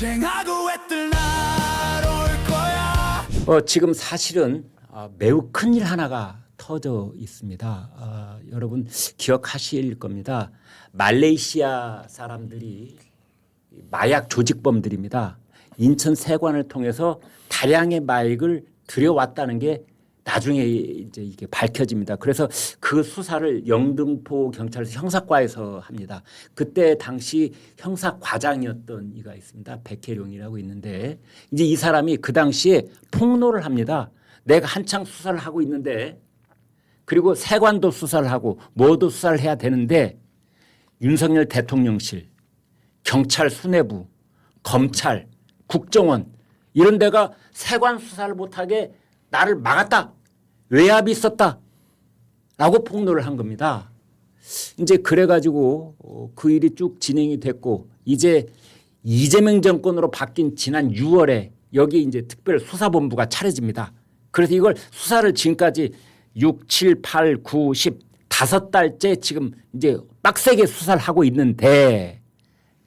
투쟁하고 애들 날 올 거야. 지금 사실은 매우 큰일 하나가 터져 있습니다. 여러분 기억하실 겁니다. 말레이시아 사람들이 마약 조직범들입니다. 인천 세관을 통해서 다량의 마약을 들여왔다는 게 나중에 이제 이게 밝혀집니다. 그래서 그 수사를 영등포 경찰서 형사과에서 합니다. 그때 당시 형사과장이었던 이가 있습니다. 백혜룡이라고 있는데 이제 이 사람이 그 당시에 폭로를 합니다. 내가 한창 수사를 하고 있는데 그리고 세관도 수사를 하고 뭐도 수사를 해야 되는데 윤석열 대통령실, 경찰 수뇌부, 검찰, 국정원 이런 데가 세관 수사를 못하게 나를 막았다. 외압이 있었다. 라고 폭로를 한 겁니다. 이제 그래가지고 그 일이 쭉 진행이 됐고 이제 이재명 정권으로 바뀐 지난 6월에 여기 이제 특별수사본부가 차려집니다. 그래서 이걸 수사를 지금까지 6, 7, 8, 9, 10 5달째 지금 이제 빡세게 수사를 하고 있는데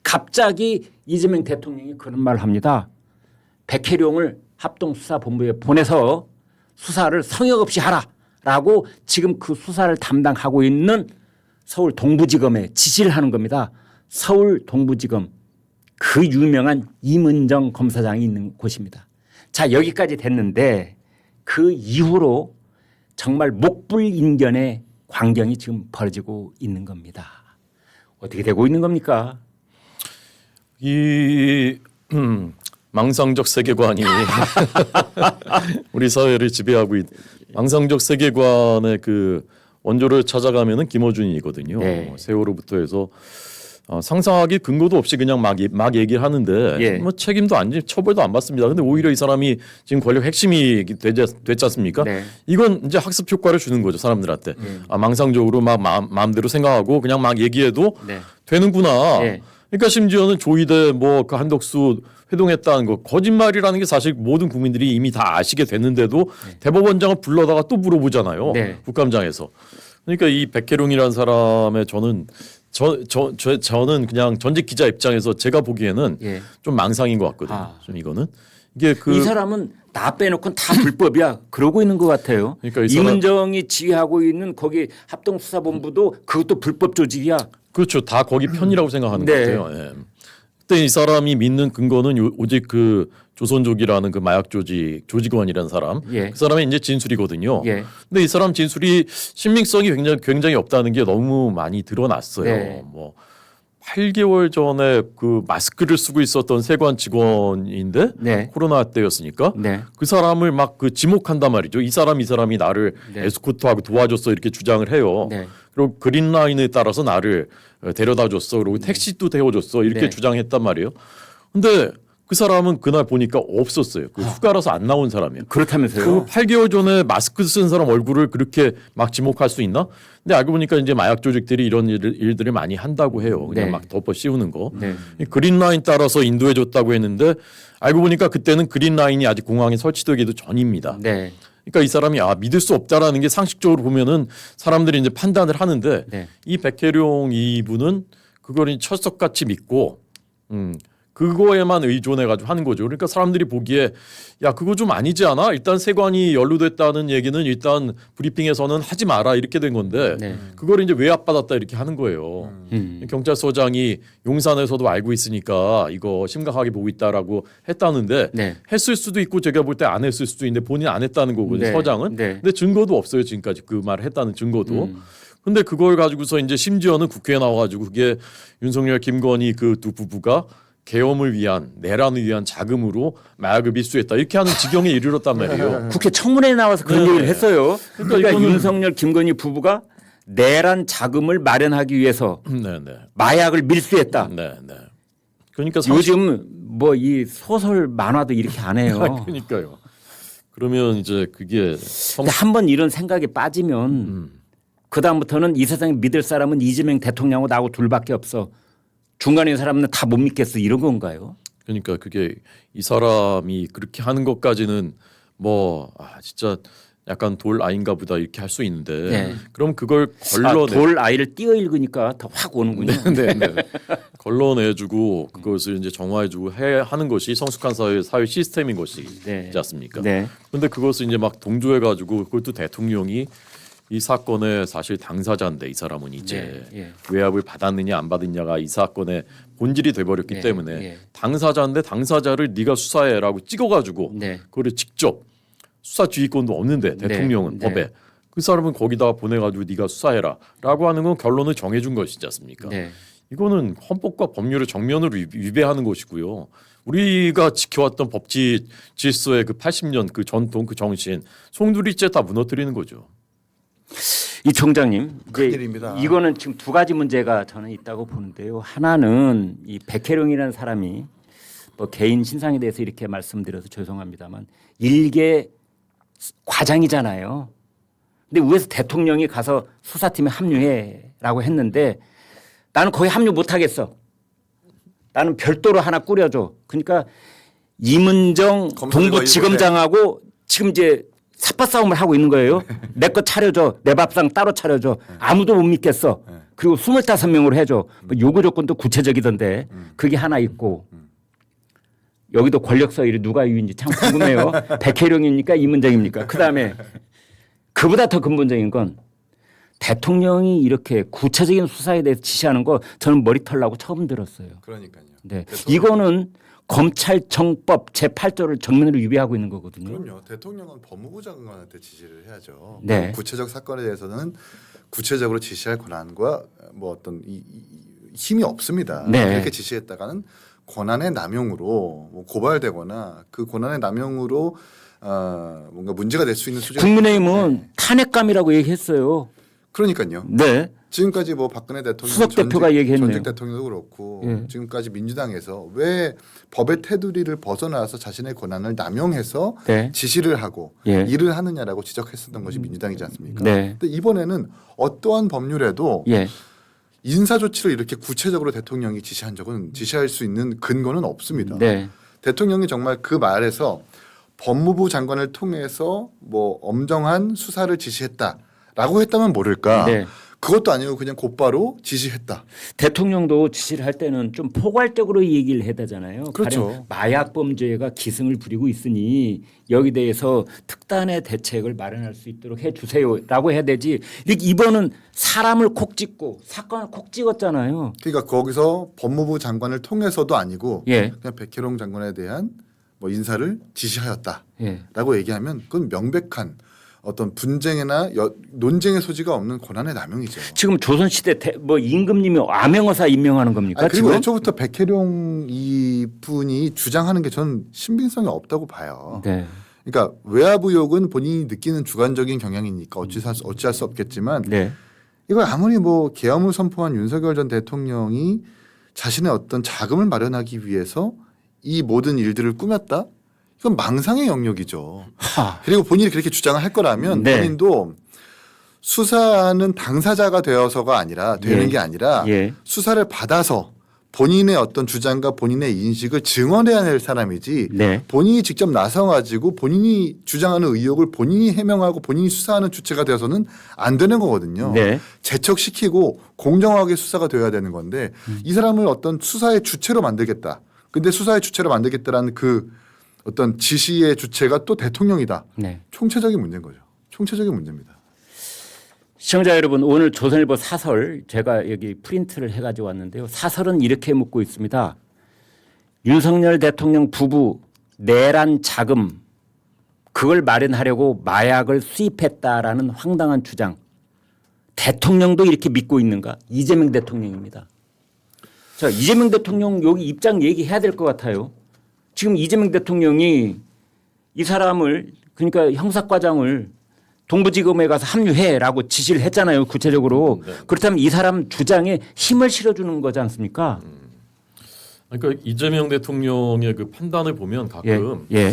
갑자기 이재명 대통령이 그런 말을 합니다. 백혜룡을 합동수사본부에 보내서 수사를 성역 없이 하라라고 지금 그 수사를 담당하고 있는 서울 동부지검에 지시를 하는 겁니다. 서울 동부지검 그 유명한 임은정 검사장이 있는 곳입니다. 자 여기까지 됐는데 그 이후로 정말 목불인견의 광경이 지금 벌어지고 있는 겁니다. 어떻게 되고 있는 겁니까? 이 망상적 세계관이 우리 사회를 지배하고 망상적 세계관의 그 원조를 찾아가면은 김어준이거든요. 네. 세월호부터 해서 상상하기 근거도 없이 그냥 막 얘기를 하는데 예. 뭐 책임도 안 처벌도 안 받습니다. 근데 오히려 이 사람이 지금 권력 핵심이 됐지 않습니까? 네. 이건 이제 학습 효과를 주는 거죠 사람들한테. 망상적으로 막 마음대로 생각하고 그냥 막 얘기해도 네. 되는구나. 네. 그러니까 심지어는 조이대 뭐 그 한덕수 회동했다는 거 거짓말이라는 게 사실 모든 국민들이 이미 다 아시게 됐는데도 대법원장을 불러다가 또 물어보잖아요. 네. 국감장에서. 그러니까 이 백혜룡이라는 사람의 저는 그냥 전직 기자 입장에서 제가 보기에는 예. 좀 망상인 것 같거든요. 좀 이거는 이게 그 이 사람은 나 빼놓고는 다 불법이야. 그러고 있는 것 같아요. 그러니까 이 사람- 임은정이 지휘하고 있는 거기 합동수사본부도 그것도 불법 조직이야. 그렇죠. 다 거기 편이라고 생각하는 네. 것 같아요. 예. 그때 이 사람이 믿는 근거는 오직 그 조선족이라는 그 마약 조직원이라는 사람, 예. 그 사람의 이제 진술이거든요. 예. 근데 이 사람 진술이 신빙성이 굉장히 없다는 게 너무 많이 드러났어요. 네. 뭐 8개월 전에 그 마스크를 쓰고 있었던 세관 직원인데 네. 코로나 때였으니까 네. 그 사람을 막 그 지목한단 말이죠. 이 사람이 나를 네. 에스코트하고 도와줬어 이렇게 주장을 해요. 네. 그리고 그린라인에 따라서 나를 데려다 줬어. 그리고 택시도 태워줬어. 이렇게 네. 주장했단 말이에요. 근데 그 사람은 그날 보니까 없었어요. 그 휴가라서 안 나온 사람이에요. 그렇다면서요. 그 8개월 전에 마스크 쓴 사람 얼굴을 그렇게 막 지목할 수 있나? 근데 알고 보니까 이제 마약 조직들이 이런 일들을 많이 한다고 해요. 그냥 네. 막 덮어 씌우는 거. 네. 이 그린라인 따라서 인도해 줬다고 했는데 알고 보니까 그때는 그린라인이 아직 공항에 설치되기도 전입니다. 네. 그러니까 이 사람이 믿을 수 없다라는 게 상식적으로 보면은 사람들이 이제 판단을 하는데 네. 이 백혜룡 이분은 그걸 철석같이 믿고 그거에만 의존해가지고 하는 거죠. 그러니까 사람들이 보기에 야 그거 좀 아니지 않아? 일단 세관이 연루됐다는 얘기는 일단 브리핑에서는 하지 마라 이렇게 된 건데 네. 그걸 이제 외압받았다 이렇게 하는 거예요. 경찰서장이 용산에서도 알고 있으니까 이거 심각하게 보고 있다라고 했다는데 네. 했을 수도 있고 제가 볼 때 안 했을 수도 있는데 본인 안 했다는 거거든요. 네. 서장은. 네. 근데 증거도 없어요 지금까지 그 말을 했다는 증거도. 근데 그걸 가지고서 이제 심지어는 국회에 나와가지고 그게 윤석열 김건희 그 두 부부가 계엄을 위한 내란을 위한 자금으로 마약을 밀수했다 이렇게 하는 지경에 이르렀단 말이에요. 국회 청문회에 나와서 그런 네. 얘기를 했어요. 그러니까 이거는- 윤석열 김건희 부부가 내란 자금을 마련하기 위해서 네네. 마약을 밀수했다. 네네. 그러니까 요즘 뭐 이 소설 만화도 이렇게 안 해요. 그러니까요. 그러면 이제 그게 근데 한번 이런 생각에 빠지면 그 다음부터는 이 세상에 믿을 사람은 이재명 대통령하고 나하고 둘밖에 없어. 중간에 있는 사람은 다 못 믿겠어 이런 건가요? 그러니까 그게 이 사람이 그렇게 하는 것까지는 뭐 진짜 약간 돌 아인가 보다 이렇게 할 수 있는데 네. 그럼 그걸 걸러내 돌 아이를 띄어 읽으니까 더 확 오는군요. 네, 네. 걸러내주고 그것을 이제 정화해주고 하는 것이 성숙한 사회 시스템인 것이지 네. 않습니까? 네. 그런데 그것을 이제 막 동조해가지고 그것도 대통령이 이 사건의 사실 당사자인데 이 사람은 이제 네, 예. 외압을 받았느냐 안 받았느냐가 이 사건의 본질이 돼버렸기 네, 때문에 예. 당사자인데 당사자를 네가 수사해라고 찍어가지고 네. 그거를 직접 수사 지휘권도 없는데 대통령은 네. 법에 그 사람은 거기다 보내가지고 네가 수사해라라고 하는 건 결론을 정해준 것이지 않습니까? 네. 이거는 헌법과 법률을 정면으로 위배하는 것이고요. 우리가 지켜왔던 법치 질서의 그 80년 그 전통 그 정신 송두리째 다 무너뜨리는 거죠. 이 총장님, 이제 큰일입니다. 이거는 지금 두 가지 문제가 저는 있다고 보는데요. 하나는 이 백혜룡이라는 사람이 뭐 개인 신상에 대해서 이렇게 말씀드려서 죄송합니다만 일개 과장이잖아요. 근데 위에서 대통령이 가서 수사팀에 합류해라고 했는데 나는 거기 합류 못하겠어. 나는 별도로 하나 꾸려줘. 그러니까 이문정 검사들과 동부지검장하고 지금 이제 삿바 싸움을 하고 있는 거예요. 내 거 차려줘. 내 밥상 따로 차려줘. 아무도 못 믿겠어. 그리고 25명으로 해줘. 뭐 요구 조건도 구체적이던데 그게 하나 있고 여기도 권력 서열이 누가 유인지 참 궁금해요. 백혜룡입니까? 이문정입니까? 그다음에 그보다 더 근본적인 건 대통령이 이렇게 구체적인 수사에 대해서 지시하는 거 저는 머리털 나고 처음 들었어요. 그러니까요. 네. 대통령- 이거는 검찰청법 제8조를 정면으로 위배하고 있는 거거든요. 그럼요. 대통령은 법무부 장관한테 지시를 해야죠. 네. 구체적 사건에 대해서는 구체적으로 지시할 권한과 뭐 어떤 힘이 없습니다. 네. 그렇게 지시했다가는 권한의 남용으로 뭐 고발되거나 그 권한의 남용으로 뭔가 문제가 될 수 있는 수준. 국민의힘은 탄핵감이라고 얘기했어요. 그러니까요. 네. 지금까지 뭐 박근혜 대통령 수석 대표가 얘기했네요. 전직 대통령도 그렇고 예. 지금까지 민주당에서 왜 법의 테두리를 벗어나서 자신의 권한을 남용해서 네. 지시를 하고 예. 일을 하느냐라고 지적했었던 것이 민주당이지 않습니까? 네. 근데 이번에는 어떠한 법률에도 예. 인사 조치를 이렇게 구체적으로 대통령이 지시할 수 있는 근거는 없습니다. 네. 대통령이 정말 그 말에서 법무부 장관을 통해서 뭐 엄정한 수사를 지시했다라고 했다면 모를까. 네. 그것도 아니고 그냥 곧바로 지시했다. 대통령도 지시를 할 때는 좀 포괄적으로 얘기를 해야 되잖아요. 그렇죠. 가령 마약 범죄가 기승을 부리고 있으니 여기 대해서 특단의 대책을 마련할 수 있도록 해 주세요라고 해야 되지. 이렇게 이번은 사람을 콕 찍고 사건을 콕 찍었잖아요. 그러니까 거기서 법무부 장관을 통해서도 아니고 예. 그냥 백혜룡 장관에 대한 뭐 인사를 지시하였다라고 예. 얘기하면 그건 명백한 어떤 분쟁이나 논쟁의 소지가 없는 권한의 남용이죠. 지금 조선시대 뭐 임금님이 암행어사 임명하는 겁니까? 아니, 그리고 지금? 애초부터 백혜룡 이 분이 주장하는 게 저는 신빙성이 없다고 봐요. 네. 그러니까 외압 의혹은 본인이 느끼는 주관적인 경향이니까 어찌할 수 없겠지만 네. 이걸 아무리 뭐 계엄을 선포한 윤석열 전 대통령이 자신의 어떤 자금을 마련하기 위해서 이 모든 일들을 꾸몄다? 이건 망상의 영역이죠. 하. 그리고 본인이 그렇게 주장을 할 거라면 네. 본인도 수사는 당사자가 되어서가 아니라 되는 예. 게 아니라 예. 수사를 받아서 본인의 어떤 주장과 본인의 인식을 증언해야 할 사람이지 네. 본인이 직접 나서가지고 본인이 주장하는 의혹을 본인이 해명하고 본인이 수사하는 주체가 되어서는 안 되는 거거든요. 네. 재척시키고 공정하게 수사가 되어야 되는 건데 이 사람을 어떤 수사의 주체로 만들겠다. 근데 수사의 주체로 만들겠다라는 그 어떤 지시의 주체가 또 대통령이다. 네. 총체적인 문제인 거죠. 총체적인 문제입니다. 시청자 여러분, 오늘 조선일보 사설 제가 여기 프린트를 해가지고 왔는데요. 사설은 이렇게 묻고 있습니다. 윤석열 대통령 부부 내란 자금 그걸 마련하려고 마약을 수입했다라는 황당한 주장. 대통령도 이렇게 믿고 있는가? 이재명 대통령입니다. 자, 이재명 대통령 여기 입장 얘기해야 될 것 같아요. 지금 이재명 대통령이 이 사람을 그러니까 형사과장을 동부지검에 가서 합류해라고 지시를 했잖아요. 구체적으로. 네. 그렇다면 이 사람 주장에 힘을 실어주는 거지 않습니까? 그러니까 이재명 대통령의 그 판단을 보면 가끔 예.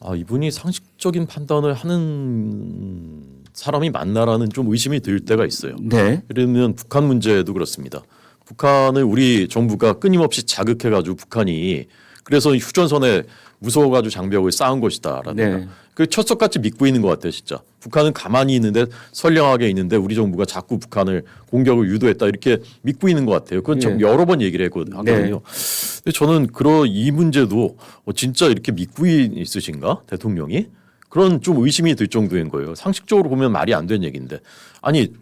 아 이분이 상식적인 판단을 하는 사람이 맞나라는 좀 의심이 들 때가 있어요. 네. 그러면 북한 문제도 그렇습니다. 북한을 우리 정부가 끊임없이 자극해가지고 북한이 그래서 휴전선에 무서워가지고 장벽을 쌓은 것이다라든가 네. 그 철석같이 믿고 있는 것 같아요, 진짜. 북한은 가만히 있는데 선량하게 있는데 우리 정부가 자꾸 북한을 공격을 유도했다 이렇게 믿고 있는 것 같아요. 그건 좀 여러 번 얘기를 하거든요. 근데 저는 이 문제도 진짜 이렇게 믿고 있으신가 대통령이 그런 좀 의심이 들 정도인 거예요. 상식적으로 보면 말이 안 되는 얘기인데 아니.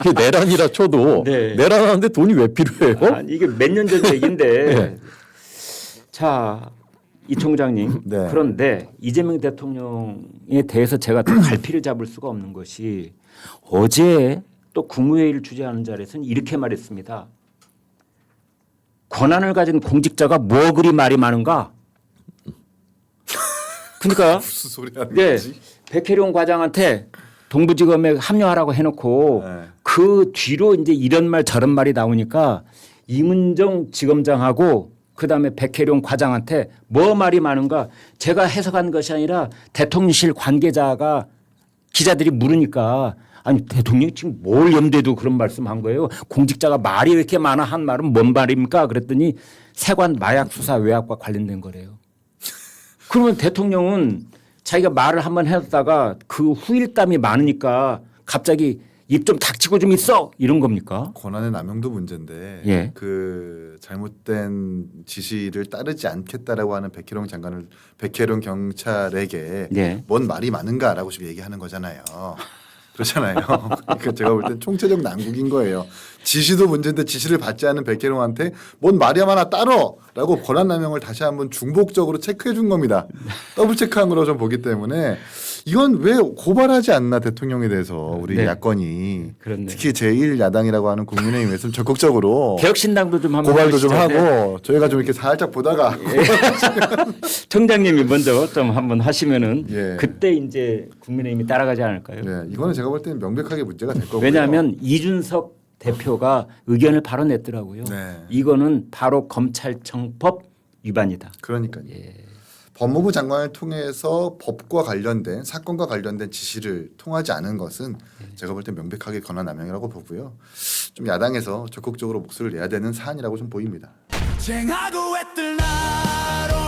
이게 내란이라 쳐도 네. 내란하는데 돈이 왜 필요해요? 아니, 이게 몇 년 전 얘기인데 네. 자, 이 총장님 네. 그런데 이재명 대통령에 대해서 제가 또 갈피를 잡을 수가 없는 것이 어제 또 국무회의를 주재하는 자리에서는 이렇게 말했습니다. 권한을 가진 공직자가 뭐 그리 말이 많은가? 그러니까 무슨 소리 하는 네, 거지? 백혜룡 과장한테 동부지검에 합류하라고 해놓고 네. 그 뒤로 이제 이런 말 저런 말이 나오니까 이문정 지검장하고 그다음에 백혜룡 과장한테 뭐 말이 많은가 제가 해석한 것이 아니라 대통령실 관계자가 기자들이 물으니까 아니 대통령이 지금 뭘 염두에 두고 그런 말씀한 거예요. 공직자가 말이 왜 이렇게 많아 한 말은 뭔 말입니까? 그랬더니 세관 마약 수사 외압과 관련된 거래요. 그러면 대통령은 자기가 말을 한번 해뒀다가 그 후일담이 많으니까 갑자기 입 좀 닥치고 좀 있어 이런 겁니까? 권한의 남용도 문제인데 예. 그 잘못된 지시를 따르지 않겠다라고 하는 백혜룡 경찰에게 예. 뭔 말이 많은가라고 지금 얘기하는 거잖아요. 그렇잖아요. 그러니까 제가 볼 땐 총체적 난국인 거예요. 지시도 문제인데 지시를 받지 않은 백혜룡한테 뭔 말이 많아 따로라고 권한 남용을 다시 한번 중복적으로 체크해 준 겁니다. 더블 체크한 거로 좀 보기 때문에 이건 왜 고발하지 않나 대통령에 대해서 우리 네. 야권이 그렇네요. 특히 제1야당이라고 하는 국민의힘에서는 적극적으로 개혁신당도 좀 한번 고발도 좀 해보시죠. 하고 저희가 좀 이렇게 살짝 보다가 청장님이 먼저 좀 한번 하시면은 예. 그때 이제 국민의힘이 따라가지 않을까요? 네, 이거는 제가 볼 때는 명백하게 문제가 될 거고요. 왜냐하면 이준석 대표가 의견을 바로 냈더라고요. 네. 이거는 바로 검찰청법 위반이다. 그러니까요. 예. 법무부 장관을 통해서 법과 관련된 사건과 관련된 지시를 통하지 않은 것은 제가 볼 때 명백하게 권한 남용이라고 보고요. 좀 야당에서 적극적으로 목소리를 내야 되는 사안이라고 좀 보입니다. 쟁하고 애들 나로